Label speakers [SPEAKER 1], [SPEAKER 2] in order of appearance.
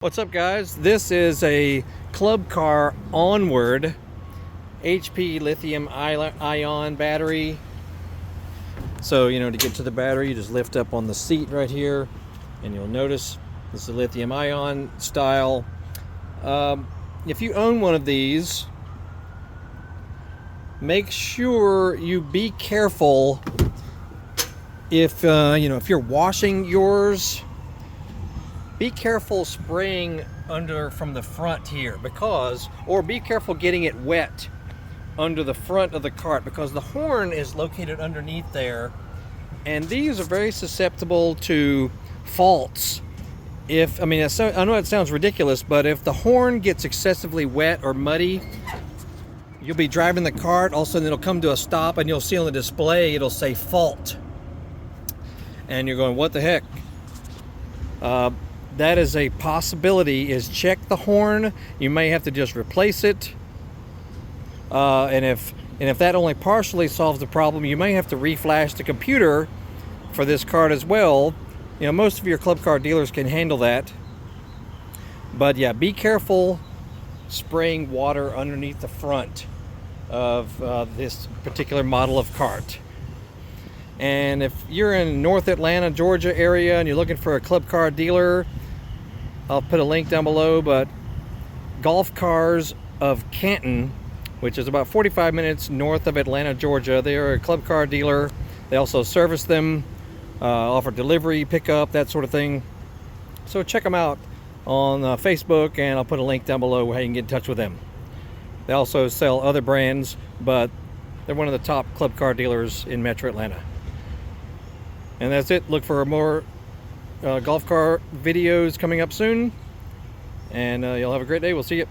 [SPEAKER 1] What's up, guys? This is a Club Car Onward HP lithium ion battery. So, to get to the battery, you just lift up on the seat right here, and you'll notice this is a lithium ion style. If you own one of these, make sure you be careful if you're washing yours. Be careful spraying under from the front here, or be careful getting it wet under the front of the cart, because the horn is located underneath there, and these are very susceptible to faults. I know it sounds ridiculous, but if the horn gets excessively wet or muddy, you'll be driving the cart, all of a sudden it'll come to a stop, and you'll see on the display it'll say fault, and you're going, what the heck? That is a possibility. Is check the horn. You may have to just replace it, and if that only partially solves the problem, you may have to reflash the computer for this cart as well. Most of your club car dealers can handle that, but yeah, be careful spraying water underneath the front of this particular model of cart. And if you're in North Atlanta, Georgia area, and you're looking for a club car dealer, I'll put a link down below, but Golf Cars of Canton, which is about 45 minutes north of Atlanta, Georgia. They are a club car dealer. They also service them, offer delivery, pickup, that sort of thing. So check them out on Facebook, and I'll put a link down below how you can get in touch with them. They also sell other brands, but they're one of the top club car dealers in Metro Atlanta. And that's it. Look for more golf car videos coming up soon, and you'll have a great day. We'll see you.